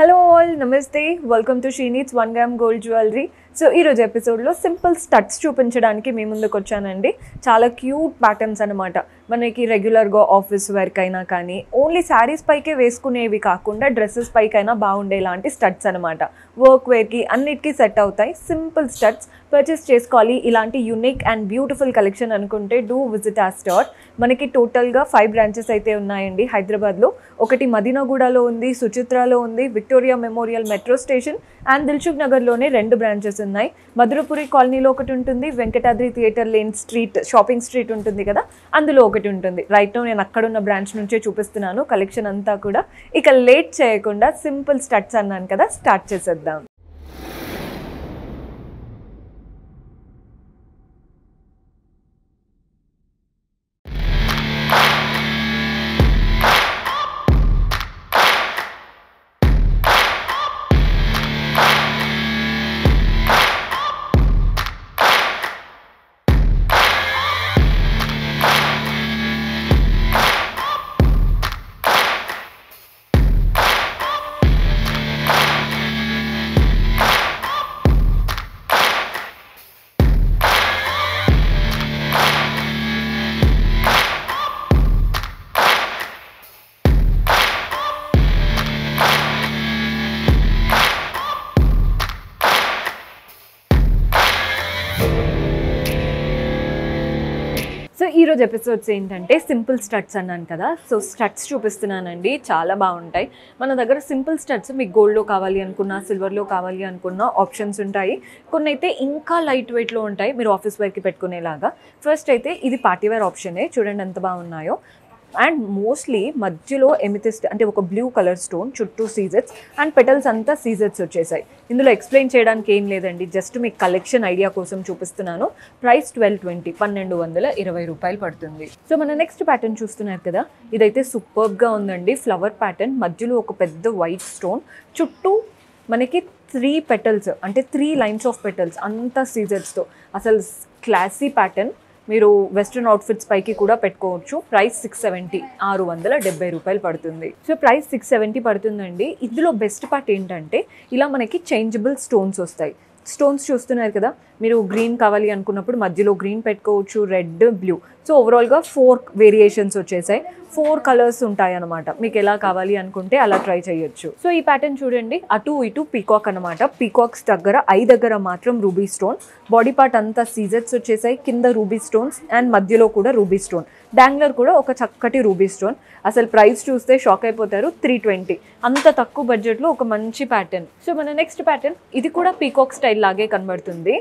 Hello all, Namaste. Welcome to Sheeneet's 1 gram gold jewelry. So ఈరోజు ఎపిసోడ్లో simple studs చూపించడానికి మీ ముందుకు వచ్చానండి. చాలా క్యూట్ ప్యాటర్న్స్ అనమాట. మనకి రెగ్యులర్గా ఆఫీస్ వర్క్ అయినా కానీ ఓన్లీ శారీస్ పైకే వేసుకునేవి కాకుండా డ్రెస్సెస్ పైకైనా బాగుండేలాంటి స్టడ్స్ అనమాట. వర్క్ వేర్కి అన్నిటికీ సెట్ అవుతాయి. సింపుల్ స్టడ్స్ పర్చేస్ చేసుకోవాలి. ఇలాంటి యూనిక్ అండ్ బ్యూటిఫుల్ కలెక్షన్ అనుకుంటే డూ విజిట్ ఆ స్టోర్. మనకి టోటల్గా 5 బ్రాంచెస్ అయితే ఉన్నాయండి హైదరాబాద్లో. ఒకటి మదీనాగూడలో ఉంది, సుచిత్రాలో ఉంది, Victoria memorial metro station and Dilsukh నగర్లోనే 2 బ్రాంచెస్ ఉన్నాయి. మధురపురి కాలనీలో ఒకటి ఉంటుంది, Venkatadri theatre lane street shopping street ఉంటుంది కదా, అందులో ఒకటి ఉంటుంది. రైట్ నౌ నేను అక్కడున్న బ్రాంచ్ నుంచే చూపిస్తున్నాను కలెక్షన్ అంతా కూడా. ఇక లేట్ చేయకుండా సింపుల్ స్టడ్స్ అన్నాను కదా, స్టార్ట్ చేసేద్దాం. సో ఈరోజు ఎపిసోడ్స్ ఏంటంటే సింపుల్ స్టడ్స్ అన్నాను కదా, సో స్టడ్స్ చూపిస్తున్నానండి. చాలా బాగుంటాయి మన దగ్గర. సింపుల్ స్టడ్స్ మీకు గోల్డ్లో కావాలి అనుకున్నా, సిల్వర్లో కావాలి అనుకున్నా ఆప్షన్స్ ఉంటాయి. కొన్ని అయితే ఇంకా లైట్ వెయిట్లో ఉంటాయి మీరు ఆఫీస్ వేర్కి పెట్టుకునేలాగా. ఫస్ట్ అయితే ఇది పార్టీవేర్ ఆప్షనే, చూడండి ఎంత బాగున్నాయో. అండ్ మోస్ట్లీ మధ్యలో ఎమిథిస్ట్ అంటే ఒక బ్లూ కలర్ స్టోన్, చుట్టూ సీజెట్స్ అండ్ పెటల్స్ అంతా సీజెట్స్ వచ్చేసాయి. ఇందులో ఎక్స్ప్లెయిన్ చేయడానికి ఏం లేదండి, జస్ట్ మీకు కలెక్షన్ ఐడియా కోసం చూపిస్తున్నాను. ప్రైస్ 1220 రూపాయలు పడుతుంది. సో మన నెక్స్ట్ ప్యాటర్న్ చూస్తున్నారు కదా, ఇదైతే సూపర్గా ఉందండి. ఫ్లవర్ ప్యాటర్న్, మధ్యలో ఒక పెద్ద వైట్ స్టోన్, చుట్టూ మనకి 3 పెటల్స్ అంటే 3 లైన్స్ ఆఫ్ పెటల్స్ అంతా సీజెట్స్తో. అసలు క్లాసీ ప్యాటర్న్, మీరు వెస్ట్రన్ అవుట్ఫిట్స్ పైకి కూడా పెట్టుకోవచ్చు. ప్రైస్ 670 రూపాయలు పడుతుంది. సో ప్రైస్ 670 పడుతుందండి. ఇందులో బెస్ట్ పార్ట్ ఏంటంటే ఇలా మనకి చేంజబుల్ స్టోన్స్ వస్తాయి. స్టోన్స్ చూస్తున్నారు కదా, మీరు గ్రీన్ కావాలి అనుకున్నప్పుడు మధ్యలో గ్రీన్ పెట్టుకోవచ్చు, రెడ్, బ్లూ. సో ఓవరాల్గా 4 వేరియేషన్స్ వచ్చేసాయి. 4 కలర్స్ ఉంటాయి అనమాట. మీకు ఎలా కావాలి అనుకుంటే అలా ట్రై చేయొచ్చు. సో ఈ ప్యాటర్న్ చూడండి, అటు ఇటు పీకాక్ అనమాట. పీకాక్స్ దగ్గర ఐ దగ్గర మాత్రం రూబీ స్టోన్, బాడీ పార్ట్ అంతా సీజెట్స్ వచ్చేసాయి, కింద రూబీ స్టోన్స్ అండ్ మధ్యలో కూడా రూబీ స్టోన్. డాంగ్లర్ కూడా ఒక చక్కటి రూబీ స్టోన్. అసలు ప్రైస్ చూస్తే షాక్ అయిపోతారు. 320, అంత తక్కువ బడ్జెట్లో ఒక మంచి ప్యాటర్న్. సో మన నెక్స్ట్ ప్యాటర్న్, ఇది కూడా పీకాక్ స్టైల్ లాగే కనబడుతుంది.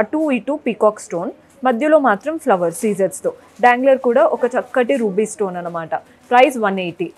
అటు ఇటు పీకాక్ స్టోన్, మధ్యలో మాత్రం ఫ్లవర్ సీజెట్స్తో. డాంగ్లర్ కూడా ఒక చక్కటి రూబీ స్టోన్ అనమాట. ప్రైస్ 180.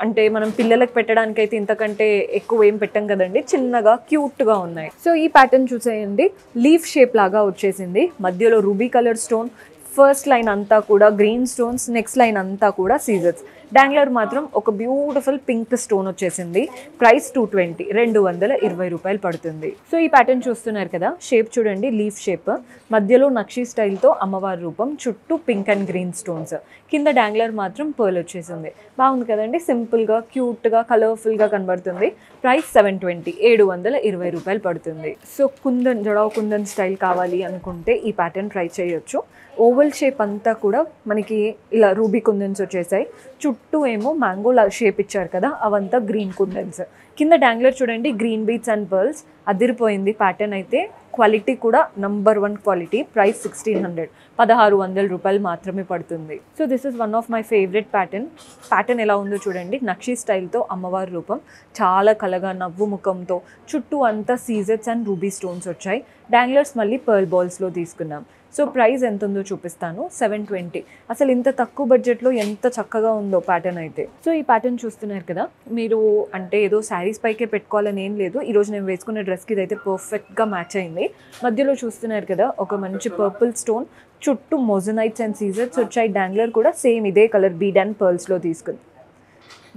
అంటే మనం పిల్లలకు పెట్టడానికి అయితే ఇంతకంటే ఎక్కువ ఏం పెట్టాం కదండి, చిన్నగా క్యూట్గా ఉన్నాయి. సో ఈ ప్యాటర్న్ చూసేయండి, లీఫ్ షేప్ లాగా వచ్చేసింది. మధ్యలో ruby colour stone, first line అంతా కూడా గ్రీన్ స్టోన్స్, నెక్స్ట్ లైన్ అంతా కూడా సీజెట్స్. డాంగ్లర్ మాత్రం ఒక బ్యూటిఫుల్ పింక్ స్టోన్ వచ్చేసింది. ప్రైస్ 220 రూపాయలు పడుతుంది. సో ఈ ప్యాటర్న్ చూస్తున్నారు కదా, షేప్ చూడండి, లీఫ్ షేప్, మధ్యలో నక్షి స్టైల్తో అమ్మవారి రూపం, చుట్టూ పింక్ అండ్ గ్రీన్ స్టోన్స్, కింద డాంగ్లర్ మాత్రం పర్ల్ వచ్చేసింది. బాగుంది కదండి, సింపుల్గా క్యూట్గా కలర్ఫుల్గా కనబడుతుంది. ప్రైస్ 720 రూపాయలు పడుతుంది. సో కుందన్, జడావ్ కుందన్ స్టైల్ కావాలి అనుకుంటే ఈ ప్యాటర్న్ ట్రై చేయొచ్చు. ఓవల్ షేప్ అంతా కూడా మనకి ఇలా రూబీ కుందన్స్ వచ్చేసాయి. చుట్టూ ఏమో మ్యాంగో షేప్ ఇచ్చారు కదా, అవంతా గ్రీన్ కుందన్స్. కింద డాంగ్లర్ చూడండి, గ్రీన్ బీట్స్ అండ్ పర్ల్స్. అదిరిపోయింది ప్యాటర్న్ అయితే. క్వాలిటీ కూడా నంబర్ 1 క్వాలిటీ. ప్రైస్ 1600 రూపాయలు మాత్రమే పడుతుంది. So this is one of my favourite pattern. Pattern ఎలా ఉందో చూడండి, నక్షి స్టైల్తో అమ్మవారి రూపం, చాలా కలగా నవ్వు ముఖంతో, చుట్టూ అంతా సీజెట్స్ అండ్ రూబీ స్టోన్స్ వచ్చాయి. డాంగ్లర్స్ మళ్ళీ పర్ల్ బాల్స్లో తీసుకున్నాం. సో ప్రైస్ ఎంత ఉందో చూపిస్తాను, 720. అసలు ఇంత తక్కువ బడ్జెట్లో ఎంత చక్కగా ఉందో ప్యాటర్న్ అయితే. సో ఈ ప్యాటర్న్ చూస్తున్నారు కదా, మీరు అంటే ఏదో శారీస్ పైకే పెట్టుకోవాలని ఏం లేదు. ఈరోజు నేను వేసుకునే డ్రెస్కి ఇదైతే పర్ఫెక్ట్గా మ్యాచ్ అయింది. మధ్యలో చూస్తున్నారు కదా, ఒక మంచి పర్పుల్ స్టోన్, చుట్టూ మొజనైట్స్ అండ్ సీజెట్స్ వచ్చాయి. డాంగ్లర్ కూడా సేమ్ ఇదే కలర్ బీడ్ అండ్ పర్ల్స్లో తీసుకుంది.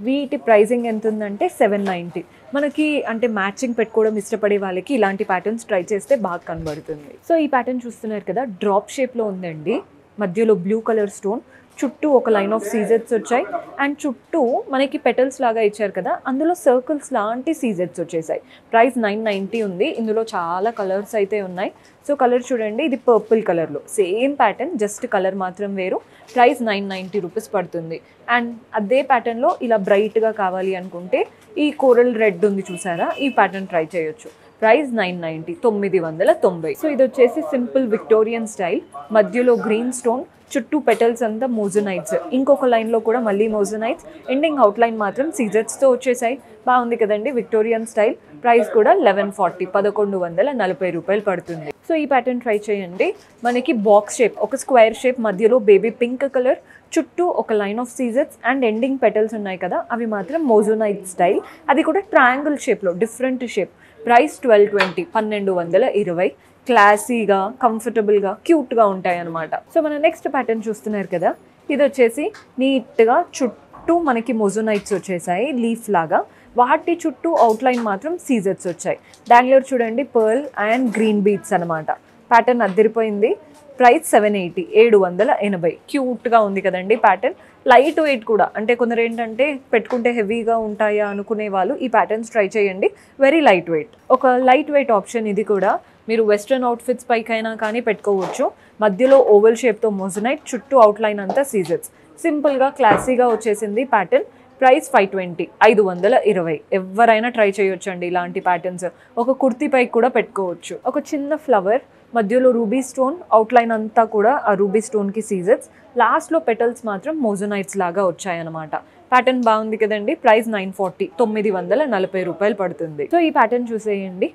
వీటి ప్రైజింగ్ ఎంత ఉందంటే 790. మనకి అంటే మ్యాచింగ్ పెట్టుకోవడం ఇష్టపడే వాళ్ళకి ఇలాంటి ప్యాటర్న్స్ ట్రై చేస్తే బాగా కనబడుతుంది. సో ఈ ప్యాటర్న్ చూస్తున్నారు కదా, డ్రాప్ షేప్లో ఉందండి. మధ్యలో బ్లూ కలర్ స్టోన్, చుట్టూ ఒక లైన్ ఆఫ్ సీజెట్స్ వచ్చాయి అండ్ చుట్టూ మనకి పెటల్స్ లాగా ఇచ్చారు కదా, అందులో సర్కిల్స్ లాంటి సీజెట్స్ వచ్చేసాయి. ప్రైస్ 990 ఉంది. ఇందులో చాలా కలర్స్ అయితే ఉన్నాయి. సో కలర్ చూడండి, ఇది పర్పుల్ కలర్లో సేమ్ ప్యాటర్న్, జస్ట్ కలర్ మాత్రం వేరు. ప్రైస్ 990 రూపీస్ పడుతుంది. అండ్ అదే ప్యాటర్న్లో ఇలా బ్రైట్గా కావాలి అనుకుంటే ఈ కోరల్ రెడ్ ఉంది చూసారా, ఈ ప్యాటర్న్ ట్రై చేయొచ్చు. ప్రైస్ 990, 990. సో ఇది వచ్చేసి సింపుల్ విక్టోరియన్ స్టైల్, మధ్యలో గ్రీన్ స్టోన్, చుట్టూ పెటల్స్ అంతా మోజనైట్స్, ఇంకొక లైన్లో కూడా మళ్ళీ మోజనైట్స్, ఎండింగ్ అవుట్లైన్ మాత్రం సీజెట్స్తో వచ్చేసాయి. బాగుంది కదండి విక్టోరియన్ స్టైల్. ప్రైస్ కూడా 1140, 1140 రూపాయలు పడుతుంది. సో ఈ ప్యాటర్న్ ట్రై చేయండి. మనకి బాక్స్ షేప్, ఒక స్క్వేర్ షేప్, మధ్యలో బేబీ పింక్ కలర్, చుట్టూ ఒక లైన్ ఆఫ్ సీజెట్స్ అండ్ ఎండింగ్ పెటల్స్ ఉన్నాయి కదా, అవి మాత్రం మోజోనైట్ స్టైల్, అది కూడా ట్రయాంగిల్ షేప్లో, డిఫరెంట్ షేప్. ప్రైస్ 1220, 1220. క్లాసీగా, కంఫర్టబుల్గా, క్యూట్గా ఉంటాయి అన్నమాట. సో మన నెక్స్ట్ ప్యాటర్న్ చూస్తున్నారు కదా, ఇది వచ్చేసి నీట్గా చుట్టూ మనకి మోజోనైట్స్ వచ్చేసాయి లీఫ్ లాగా, వాటి చుట్టూ అవుట్లైన్ మాత్రం సీజెట్స్ వచ్చాయి. డాంగ్లర్ చూడండి పర్ల్ అండ్ గ్రీన్ బీట్స్ అనమాట. ప్యాటర్న్ అద్దరిపోయింది. ప్రైస్ 780, 780. క్యూట్గా ఉంది కదండి ప్యాటర్న్. లైట్ వెయిట్ కూడా, అంటే కొందరు ఏంటంటే పెట్టుకుంటే హెవీగా ఉంటాయా అనుకునే వాళ్ళు ఈ ప్యాటర్న్స్ ట్రై చేయండి. వెరీ లైట్ వెయిట్, ఒక లైట్ వెయిట్ ఆప్షన్ ఇది కూడా. మీరు వెస్ట్రన్ అవుట్ఫిట్స్ పైకైనా కానీ పెట్టుకోవచ్చు. మధ్యలో ఓవల్ షేప్తో మోజనైట్, చుట్టూ అవుట్లైన్ అంతా సీజెట్స్, సింపుల్గా క్లాసీగా వచ్చేసింది ప్యాటర్న్. ప్రైస్ 520, 520. ఎవరైనా ట్రై చేయొచ్చు అండి ఇలాంటి ప్యాటర్న్స్. ఒక కుర్తీ పైకి కూడా పెట్టుకోవచ్చు. ఒక చిన్న ఫ్లవర్, మధ్యలో రూబీ స్టోన్, అవుట్లైన్ అంతా కూడా ఆ రూబీ స్టోన్కి సీజెట్స్, లాస్ట్లో పెటల్స్ మాత్రం మోజనైట్స్ లాగా వచ్చాయన్నమాట. ప్యాటర్న్ బాగుంది కదండి. ప్రైస్ 940, 940 రూపాయలు పడుతుంది. సో ఈ ప్యాటర్న్ చూసేయండి.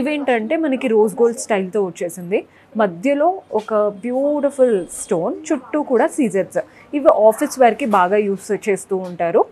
ఇవేంటంటే మనకి రోజ్ గోల్డ్ స్టైల్తో వచ్చేసింది. మధ్యలో ఒక బ్యూటిఫుల్ స్టోన్, చుట్టూ కూడా సీజెట్స్. ఇవి ఆఫీస్ వేర్కి బాగా యూస్ చేస్తూ ఉంటారు.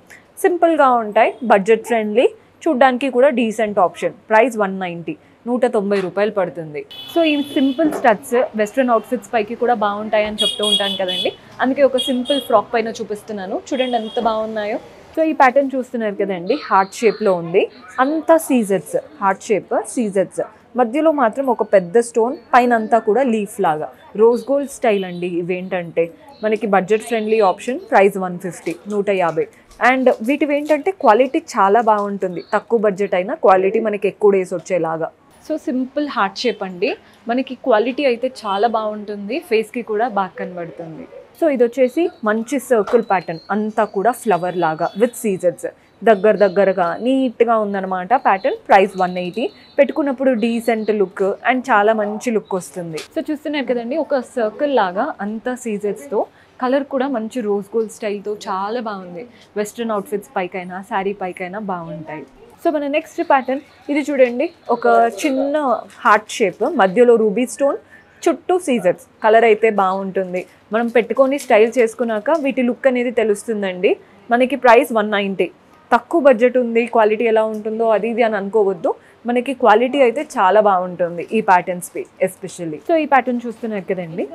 సింపుల్గా ఉంటాయి, బడ్జెట్ ఫ్రెండ్లీ, చూడ్డానికి కూడా డీసెంట్ ఆప్షన్. ప్రైస్ 190, 190 రూపాయలు పడుతుంది. సో ఈ సింపుల్ స్టడ్స్ వెస్ట్రన్ అవుట్ఫిట్స్ పైకి కూడా బాగుంటాయని చెప్తూ ఉంటాను కదండి, అందుకే ఒక సింపుల్ ఫ్రాక్ పైన చూపిస్తున్నాను. చూడండి ఎంత బాగున్నాయో. సో ఈ ప్యాటర్న్ చూస్తున్నారు కదండి, హార్ట్ షేప్లో ఉంది, అంతా సీజెట్స్, హార్ట్ షేప్ సీజెట్స్, మధ్యలో మాత్రం ఒక పెద్ద స్టోన్, పైన అంతా కూడా లీఫ్ లాగా రోజ్ గోల్డ్ స్టైల్ అండి. ఇవేంటంటే మనకి budget friendly option. Price 150, 150. And వీటివి ఏంటంటే క్వాలిటీ చాలా బాగుంటుంది, తక్కువ బడ్జెట్ అయినా క్వాలిటీ మనకి ఎక్కువ డేస్ వచ్చేలాగా. సో సింపుల్ హార్ట్ షేప్ అండి, మనకి క్వాలిటీ అయితే చాలా బాగుంటుంది, ఫేస్కి కూడా బాగా కనబడుతుంది. సో ఇది వచ్చేసి మంచి సర్కిల్ ప్యాటర్న్, అంతా కూడా ఫ్లవర్ లాగా విత్ సీజెట్స్, దగ్గరగా నీట్గా ఉందన్నమాట ప్యాటర్న్. ప్రైస్ 180. పెట్టుకున్నప్పుడు డీసెంట్ లుక్ అండ్ చాలా మంచి లుక్ వస్తుంది. సో చూస్తున్నారు కదండి, ఒక సర్కిల్ లాగా అంతా సీజెట్స్తో, కలర్ కూడా మంచి రోజ్ గోల్డ్ స్టైల్తో చాలా బాగుంది. వెస్ట్రన్ అవుట్ఫిట్స్ పైకైనా శారీ పైకైనా బాగుంటాయి. సో మన నెక్స్ట్ ప్యాటర్న్ ఇది చూడండి, ఒక చిన్న హార్ట్ షేప్, మధ్యలో రూబీ స్టోన్, చుట్టూ సీజెట్స్. కలర్ అయితే బాగుంటుంది, మనం పెట్టుకొని స్టైల్ చేసుకున్నాక వీటి లుక్ అనేది తెలుస్తుందండి. మనకి ప్రైస్ 190. తక్కువ బడ్జెట్ ఉంది, క్వాలిటీ ఎలా ఉంటుందో అది ఇది అని అనుకోవద్దు, మనకి క్వాలిటీ అయితే చాలా బాగుంటుంది ఈ ప్యాటర్న్స్కి ఎస్పెషల్లీ. సో ఈ ప్యాటర్న్ చూస్తున్నారు కదండి,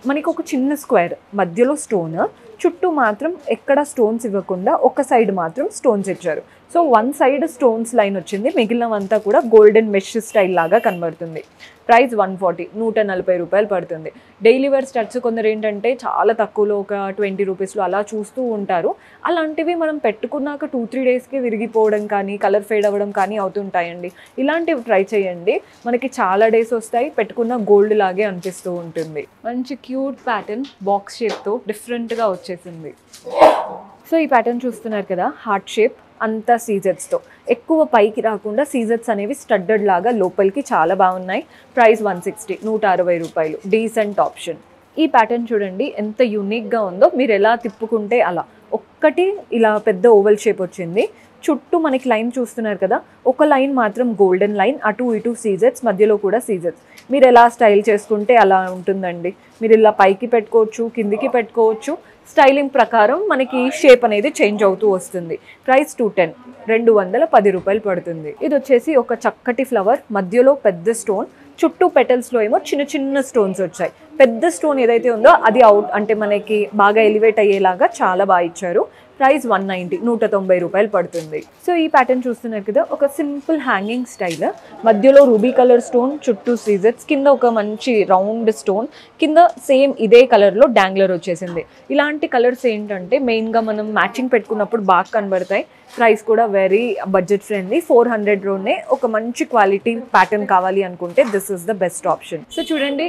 మనకి ఒక చిన్న స్క్వేర్, మధ్యలో స్టోన్, చుట్టూ మాత్రం ఎక్కడ స్టోన్స్ ఇవ్వకుండా ఒక సైడ్ మాత్రం స్టోన్స్ ఇచ్చారు. So one side stones line వచ్చింది, మిగిలినవంతా కూడా గోల్డెన్ మెష్ స్టైల్ లాగా కనబడుతుంది. ప్రైస్ 140, 140 రూపాయలు పడుతుంది. డైలీ వేర్ స్టడ్స్ కొందరు ఏంటంటే చాలా తక్కువలో ఒక 20 రూపీస్లో అలా చూస్తూ ఉంటారు. అలాంటివి మనం పెట్టుకున్నాక 2-3 డేస్కి విరిగిపోవడం కానీ కలర్ ఫేడ్ అవ్వడం కానీ అవుతుంటాయండి. ఇలాంటివి ట్రై చేయండి, మనకి చాలా డేస్ వస్తాయి, పెట్టుకున్న గోల్డ్ లాగే అనిపిస్తూ ఉంటుంది. మంచి క్యూట్ ప్యాటర్న్, బాక్స్ షేప్తో డిఫరెంట్గా వచ్చేసింది. సో ఈ ప్యాటర్న్ చూస్తున్నారు కదా, హార్ట్ షేప్, అంతా సీజెట్స్తో, ఎక్కువ పైకి రాకుండా సీజెట్స్ అనేవి స్టడ్డెడ్ లాగా లోపలికి చాలా బాగున్నాయి. ప్రైస్ 160, 160 రూపాయలు. Decent option. ఈ ప్యాటర్న్ చూడండి ఎంత యూనిక్గా ఉందో, మీరు ఎలా తిప్పుకుంటే అలా. ఒక్కటి ఇలా పెద్ద ఓవల్ షేప్ వచ్చింది, చుట్టూ మనకి లైన్ చూస్తున్నారు కదా, ఒక లైన్ మాత్రం గోల్డెన్ లైన్, అటు ఇటు సీజెట్స్, మధ్యలో కూడా సీజెట్స్. మీరు ఎలా స్టైల్ చేసుకుంటే అలా ఉంటుందండి. మీరు ఇలా పైకి పెట్టుకోవచ్చు, కిందికి పెట్టుకోవచ్చు, స్టైలింగ్ ప్రకారం మనకి షేప్ అనేది చేంజ్ అవుతూ వస్తుంది. ప్రైస్ 210, 210 రూపాయలు పడుతుంది. ఇది వచ్చేసి ఒక చక్కటి ఫ్లవర్, మధ్యలో పెద్ద స్టోన్, చుట్టూ పెటల్స్లో ఏమో చిన్న చిన్న స్టోన్స్ వచ్చాయి. పెద్ద స్టోన్ ఏదైతే ఉందో అది అవుట్, అంటే మనకి బాగా ఎలివేట్ అయ్యేలాగా చాలా బాగా ఇచ్చారు. ప్రైస్ 190 190 పడుతుంది. సో ఈ ప్యాటర్న్ చూస్తున్నారు కదా, ఒక సింపుల్ హ్యాంగింగ్ స్టైల్, మధ్యలో రూబీ కలర్ స్టోన్, చుట్టూ సీజర్స్, కింద ఒక మంచి రౌండ్ స్టోన్, కింద సేమ్ ఇదే కలర్లో డాంగ్లర్ వచ్చేసింది. ఇలాంటి కలర్స్ ఏంటంటే మెయిన్గా మనం మ్యాచింగ్ పెట్టుకున్నప్పుడు బాగా కనబడతాయి. ప్రైస్ కూడా వెరీ బడ్జెట్ ఫ్రెండ్లీ, 400లోనే ఒక మంచి క్వాలిటీ ప్యాటర్న్ కావాలి అనుకుంటే this is the best option. So చూడండి,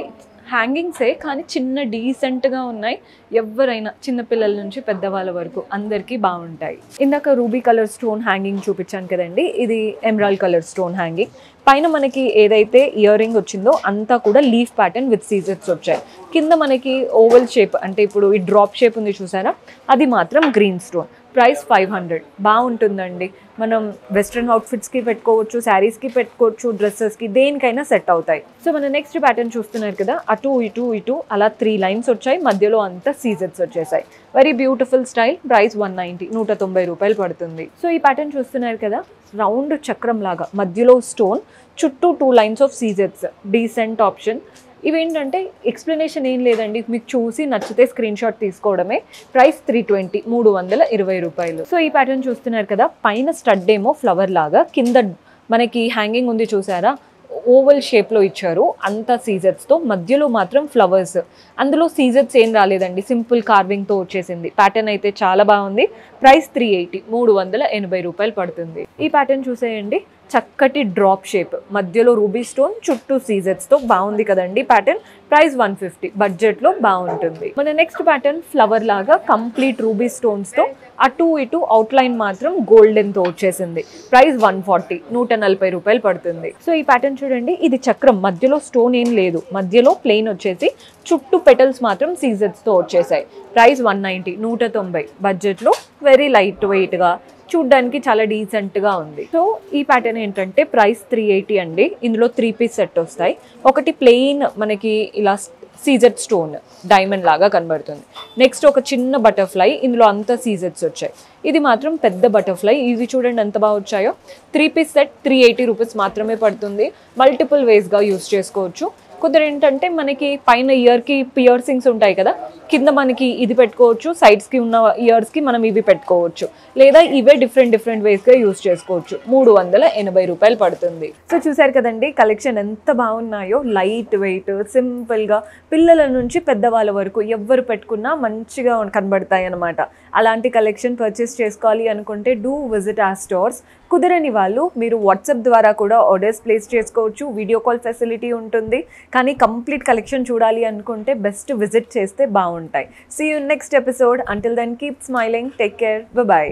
హ్యాంగింగ్సే కానీ చిన్న డీసెంట్గా ఉన్నాయి. ఎవరైనా చిన్నపిల్లల నుంచి పెద్దవాళ్ళ వరకు అందరికీ బాగుంటాయి. ఇందాక రూబీ కలర్ స్టోన్ హ్యాంగింగ్ చూపించాను కదండి, ఇది ఎమరాల్డ్ కలర్ స్టోన్ హ్యాంగింగ్. పైన మనకి ఏదైతే ఇయర్ రింగ్ వచ్చిందో అంతా కూడా లీఫ్ ప్యాటర్న్ విత్ సీజర్స్ వచ్చాయి. కింద మనకి ఓవల్ షేప్, అంటే ఇప్పుడు ఈ డ్రాప్ షేప్ ఉంది చూసారా, అది మాత్రం గ్రీన్ స్టోన్. ప్రైస్ 500. బాగుంటుందండి. మనం వెస్ట్రన్ అవుట్ఫిట్స్కి పెట్టుకోవచ్చు, శారీస్కి పెట్టుకోవచ్చు, డ్రెస్సెస్కి, దేనికైనా సెట్ అవుతాయి. సో మన నెక్స్ట్ ప్యాటర్న్ చూస్తున్నారు కదా, అటు ఇటు ఇటు అలా 3 లైన్స్ వచ్చాయి, మధ్యలో అంతా సీజర్స్ వచ్చేసాయి. Very beautiful style. ప్రైస్ 190 190 పడుతుంది. సో ఈ ప్యాటర్న్ చూస్తున్నారు కదా, రౌండ్ చక్రం లాగా, మధ్యలో స్టోన్, చుట్టూ 2 lines of scissors. Decent option. ఇవేంటంటే ఎక్స్ప్లెనేషన్ ఏం లేదండి, మీకు చూసి నచ్చితే స్క్రీన్ షాట్ తీసుకోవడమే. ప్రైస్ 320 320. సో ఈ ప్యాటర్న్ చూస్తున్నారు కదా, పైన స్టడ్ ఏమో ఫ్లవర్ లాగా, కింద మనకి హ్యాంగింగ్ ఉంది చూసారా, ఓవల్ షేప్లో ఇచ్చారు, అంతా సీజర్స్తో, మధ్యలో మాత్రం ఫ్లవర్స్. అందులో సీజర్స్ ఏం రాలేదండి, సింపుల్ కార్వింగ్తో వచ్చేసింది. ప్యాటర్న్ అయితే చాలా బాగుంది. ప్రైస్ 380 380 పడుతుంది. ఈ ప్యాటర్న్ చూసేయండి, చక్కటి డ్రాప్ షేప్, మధ్యలో రూబీ స్టోన్, చుట్టూ సీజర్స్తో, బాగుంది కదండి ప్యాటర్న్. ప్రైస్ 150, బడ్జెట్లో బాగుంటుంది. మన నెక్స్ట్ ప్యాటర్న్ ఫ్లవర్ లాగా కంప్లీట్ రూబీ స్టోన్స్తో, అటు ఇటు అవుట్లైన్ మాత్రం గోల్డెన్తో వచ్చేసింది. ప్రైస్ 140 140 పడుతుంది. సో ఈ ప్యాటర్న్ చూడండి, ఇది చక్రం, మధ్యలో స్టోన్ ఏం లేదు, మధ్యలో ప్లెయిన్ వచ్చేసి చుట్టూ పెటల్స్ మాత్రం సీజర్స్తో వచ్చేసాయి. ప్రైస్ 190 190, బడ్జెట్లో వెరీ లైట్ వెయిట్గా, చూడ్డానికి చాలా డీసెంట్గా ఉంది. సో ఈ ప్యాటర్న్ ఏంటంటే ప్రైస్ 380 అండి. ఇందులో 3 పీస్ సెట్ వస్తాయి. ఒకటి ప్లెయిన్ మనకి ఇలా సీజర్ స్టోన్ డైమండ్ లాగా కనబడుతుంది. నెక్స్ట్ ఒక చిన్న బటర్ఫ్లై, ఇందులో అంతా సీజర్స్ వచ్చాయి. ఇది మాత్రం పెద్ద బటర్ఫ్లై. ఇవి చూడండి ఎంత బాగా వచ్చాయో. 3 పీస్ సెట్ 380 రూపీస్ మాత్రమే పడుతుంది. మల్టిపుల్ వేస్గా యూస్ చేసుకోవచ్చు. కుదర ఏంటంటే మనకి పైన ఇయర్కి పియర్సింగ్స్ ఉంటాయి కదా, కింద మనకి ఇది పెట్టుకోవచ్చు, సైడ్స్కి ఉన్న ఇయర్స్కి మనం ఇవి పెట్టుకోవచ్చు, లేదా ఇవే డిఫరెంట్ వేస్గా యూస్ చేసుకోవచ్చు. 380 పడుతుంది. సో చూసారు కదండి కలెక్షన్ ఎంత బాగున్నాయో. లైట్ వెయిట్, సింపుల్గా, పిల్లల నుంచి పెద్దవాళ్ళ వరకు ఎవరు పెట్టుకున్నా మంచిగా కనబడతాయి అన్నమాట. అలాంటి కలెక్షన్ పర్చేస్ చేసుకోవాలి అనుకుంటే డూ విజిట్ our స్టోర్స్. కుదరని వాళ్ళు మీరు వాట్సాప్ ద్వారా కూడా ఆర్డర్స్ ప్లేస్ చేసుకోవచ్చు. వీడియో కాల్ ఫెసిలిటీ ఉంటుంది. కానీ కంప్లీట్ కలెక్షన్ చూడాలి అనుకుంటే బెస్ట్ విజిట్ చేస్తే బాగుంటాయి. See you next episode. Until then keep smiling. Take care. By.